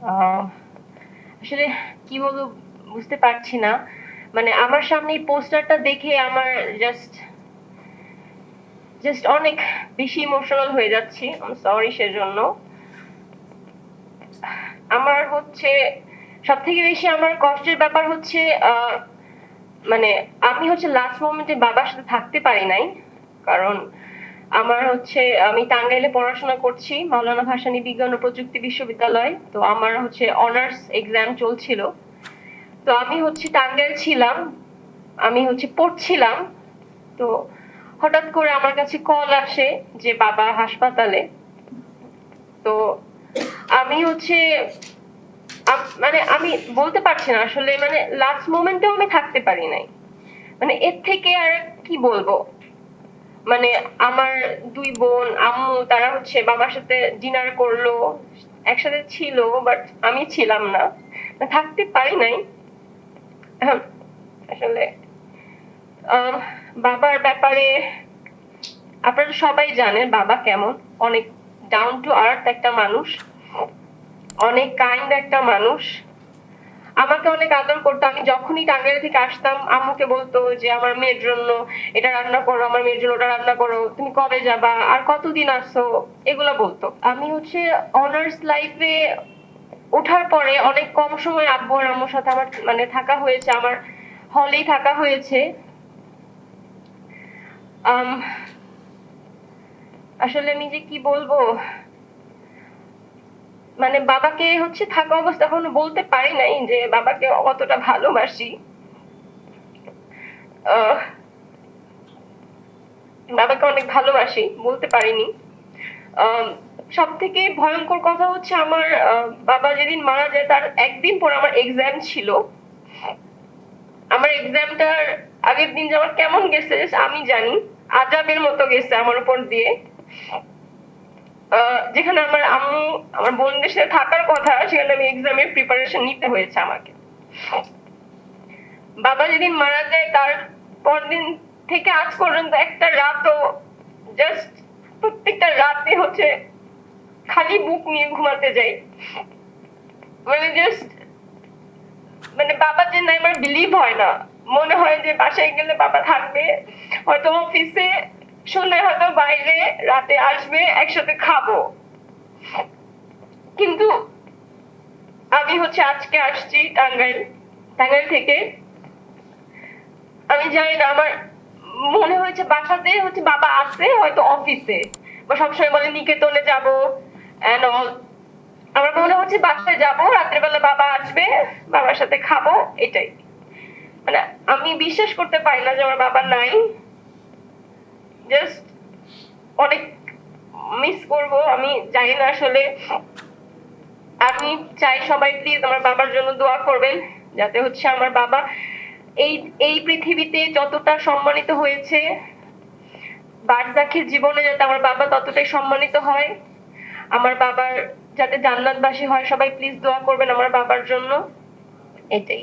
আহ, আসলে কি বলবো বুঝতে পারছি না। মানে আমার সামনে এই পোস্টারটা দেখে আমার জাস্ট জাস্ট অনেক বেশি ইমোশনাল হয়ে যাচ্ছি। সরি সেজন্য। আমার হচ্ছে সব থেকে বেশি আমার কষ্টের ব্যাপার হচ্ছে মানে আমি হচ্ছে লাস্ট মোমেন্টে বাবার সাথে থাকতে পারি নাই। কারণ আমার হচ্ছে আমি টাঙ্গাইলে পড়াশোনা করছি মাওলানা ভাসানী বিজ্ঞান ও প্রযুক্তি বিশ্ববিদ্যালয়। তো আমার হচ্ছে অনার্স এক্সাম চলছিল। তো আমি হচ্ছে টাঙ্গাইল ছিলাম, আমি হচ্ছে পড়ছিলাম। তো হঠাৎ করে আমার কাছে কল আসে যে বাবা হাসপাতালে। তো আমি হচ্ছে মানে আমি বলতে পারছি না আসলে, মানে লাস্ট মোমেন্টেও আমি থাকতে পারি নাই। মানে এর থেকে আর কি বলবো। মানে আমার দুই বোন আম্মু তারা হচ্ছে বাবার সাথে ডিনার করলো, একসাথে ছিল, বাট আমি ছিলাম না, থাকতে পারি নাই। এখন আসলে আহ, বাবার ব্যাপারে আপনারা সবাই জানেন বাবা কেমন। অনেক ডাউন টু আর্থ একটা মানুষ, অনেক কাইন্ড একটা মানুষ। আমাকে অনেক আদর করতো। আমি যখনই টাঙ্গাইল থেকে আসতাম আম্মুকে বলতো যে আমার মেয়ের জন্য এটা রান্না করো, আমার মেয়ের জন্য ওটা রান্না করো, তুমি কবে যাবা, আর কতদিন আসছো, এগুলা বলতো। আমি হচ্ছে অনার্স লাইফে ওঠার পরে অনেক কম সময় আব্বু আর আম্মুর সাথে আমার মানে থাকা হয়েছে, আমার হলেই থাকা হয়েছে। আম, আসলে আমি যে কি বলবো, মানে বাবাকে হচ্ছে থাকা অবস্থা এখনো বলতে পারি নাই যে বাবাকে কতটা ভালোবাসি। আহ বাবাকে অনেক ভালোবাসি, বলতে পারিনি। সব থেকে ভয়ঙ্কর কথা হচ্ছে আমার বাবা যেদিন মারা যায় তার একদিন পর আমার এক্সাম ছিল। আমার এক্সামটার আগের দিন যে আমার কেমন গেছে আমি জানি। আজাবের মতো গেছে আমার উপর দিয়ে। যেখানে আমার আম্মু আমার বোনদের সাথে থাকার কথা, সেখানে আমি এক্সামের প্রিপারেশন নিতে হয়েছে আমাকে। বাবা যেদিন মারা যায় তার পরদিন থেকে আজ পর্যন্ত একটা রাতও জাস্ট প্রত্যেকটা রাতে হচ্ছে খালি বুক নিয়ে ঘুমাতে যাই। মানে জাস্ট মানে বাবা যে নাই আমার বিলিভ হয় না। মনে হয় যে বাসায় গেলে বাবা থাকবে, হয়তো অফিসে, সন্ধ্যায় হয়তো বাইরে, রাতে আসবে, একসাথে খাবো। কিন্তু আমি হচ্ছে আজকে আসছি টাঙ্গাইল, টাঙ্গাইল থেকে। আমি জানি না, আমার মনে হয়েছে বাসাতে হচ্ছে বাবা আছে হয়তো অফিসে, বা সবসময় বলে নিকেতনে যাব এন্ড অল। আমার মনে হচ্ছে বাসায় যাবো, রাতের বেলা বাবা আসবে, বাবার সাথে খাবো, এটাই। মানে আমি বিশ্বাস করতে পারি না যে আমার বাবা নাই। জাস্ট অনেক মিস করব। আমি জানি না আসলে। আমি চাই সবাই প্লিজ আমার বাবার জন্য দোয়া করবেন, যাতে হচ্ছে আমার বাবা এই এই পৃথিবীতে যতটা সম্মানিত হয়েছে, বারজাখের জীবনে যাতে আমার বাবা ততটাই সম্মানিত হয়, আমার বাবার যাতে জান্নাতবাসী হয়। সবাই প্লিজ দোয়া করবেন আমার বাবার জন্য, এটাই।